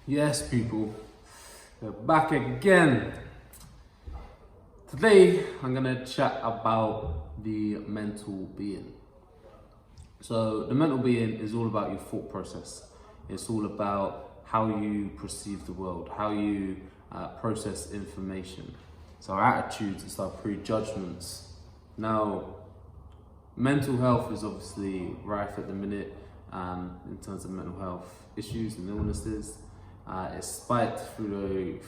Yes, people, we're back again. Today, I'm gonna chat about the mental being. So, the mental being is all about your thought process. It's all about how you perceive the world, how you process information. It's our attitudes, it's our prejudgments. Now, mental health is obviously rife at the minute in terms of mental health issues and illnesses. It's spiked through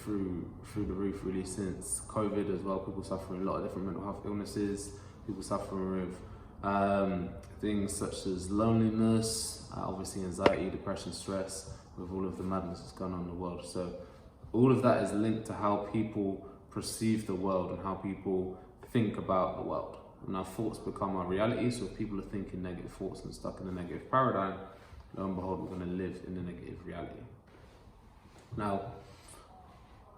the roof really since COVID as well. People suffering a lot of different mental health illnesses. People suffering with things such as loneliness, obviously anxiety, depression, stress, with all of the madness that's going on in the world. So all of that is linked to how people perceive the world and how people think about the world. And our thoughts become our reality. So if people are thinking negative thoughts and stuck in a negative paradigm, lo and behold, we're going to live in a negative reality. Now,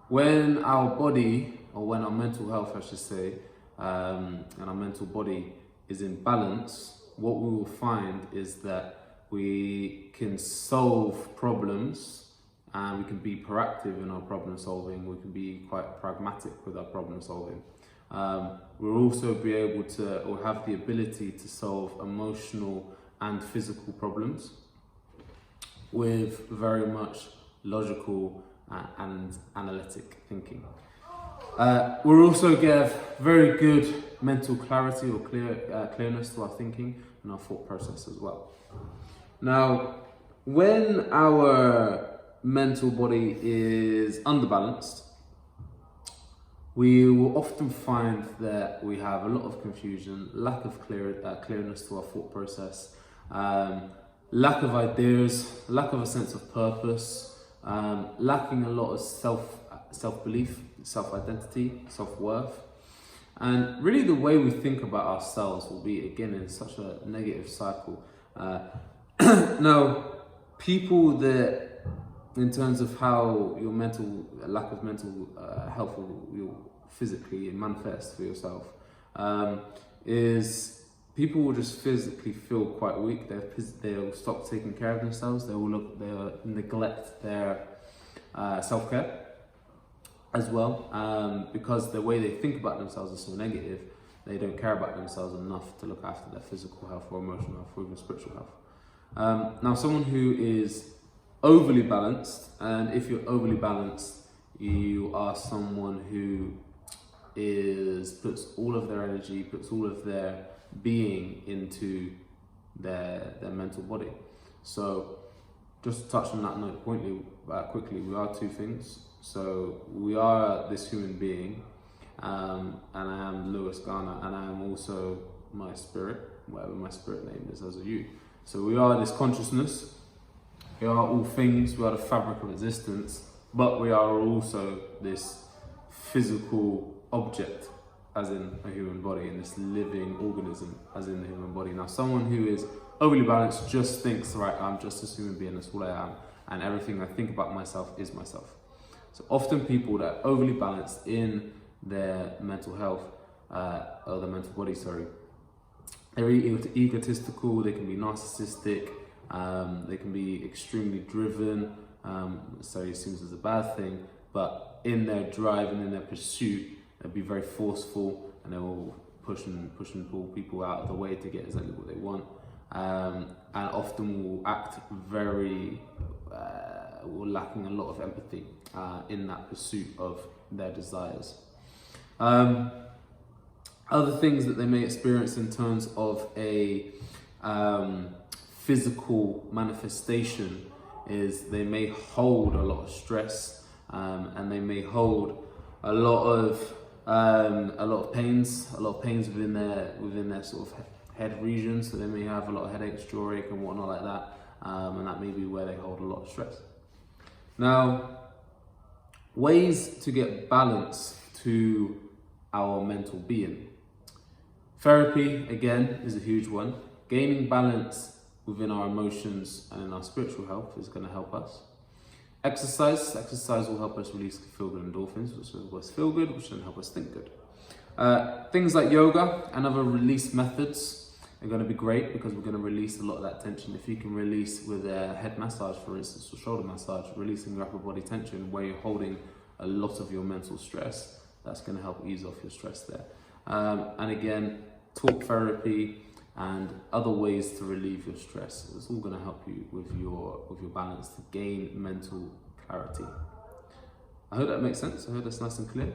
when our body, or when our mental health, I should say, and our mental body is in balance, what we will find is that we can solve problems and we can be proactive in our problem solving. We can be quite pragmatic with our problem solving. We'll also be able to, or have the ability to solve emotional and physical problems with very much logical and analytic thinking. We'll also give very good mental clarity or clearness to our thinking and our thought process as well. Now, when our mental body is underbalanced, we will often find that we have a lot of confusion, lack of clearness to our thought process, lack of ideas, lack of a sense of purpose, lacking a lot of self-belief, self-identity, self-worth. And really the way we think about ourselves will be, again, in such a negative cycle. Now, people that, in terms of how your lack of mental health will physically manifest for yourself, is people will just physically feel quite weak. They'll stop taking care of themselves. They'll neglect their self-care as well, because the way they think about themselves is so negative. They don't care about themselves enough to look after their physical health or emotional health or even spiritual health. Now, someone who is overly balanced, and if you're overly balanced, you are someone who puts all of their energy, puts all of their being into their mental body. So just to touch on that note quickly, we are two things. So we are this human being, and I am Lewis Garner, and I am also my spirit, whatever my spirit name is as a you. So we are this consciousness, we are all things, we are the fabric of existence, but we are also this physical object, as in a human body, and this living organism, as in the human body. Now, someone who is overly balanced just thinks, right, I'm just a human being, that's all I am, and everything I think about myself is myself. So often people that are overly balanced in their mental health, or their mental body, they're really egotistical, they can be narcissistic, they can be extremely driven, so it seems as a bad thing, but in their drive and in their pursuit, they'll be very forceful, and they will push and pull people out of the way to get exactly what they want, and often will act very, lacking a lot of empathy in that pursuit of their desires. Other things that they may experience in terms of a physical manifestation is they may hold a lot of stress, and they may hold a lot of pains within their sort of head region. So they may have a lot of headaches, jawache, and whatnot like that, and that may be where they hold a lot of stress. Now, ways to get balance to our mental being. Therapy, again, is a huge one. Gaining balance within our emotions and in our spiritual health is going to help us. Exercise will help us release feel-good endorphins, which will help us feel good, which will help us think good. Things like yoga and other release methods are going to be great because we're going to release a lot of that tension. If you can release with a head massage, for instance, or shoulder massage, releasing your upper body tension where you're holding a lot of your mental stress, that's going to help ease off your stress there. And again, talk therapy and other ways to relieve your stress. It's all going to help you with your balance to gain mental clarity. I hope that makes sense. I hope that's nice and clear.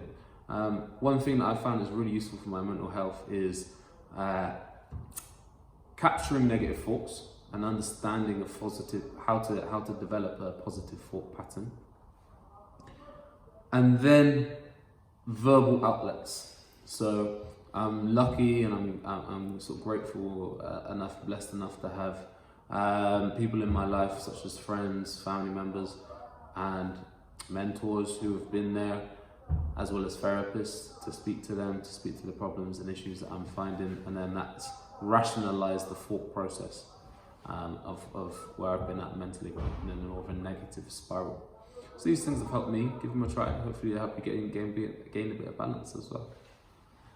One thing that I found is really useful for my mental health is capturing negative thoughts and understanding a positive, how to develop a positive thought pattern, and then verbal outlets. So I'm lucky and I'm sort of grateful enough, blessed enough to have people in my life such as friends, family members, and mentors who have been there, as well as therapists, to speak to them, to speak to the problems and issues that I'm finding, and then that's rationalize the thought process of where I've been at mentally in a more of a negative spiral. So these things have helped me. Give them a try. Hopefully they help you gain a bit of balance as well.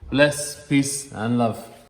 Bless, peace and love.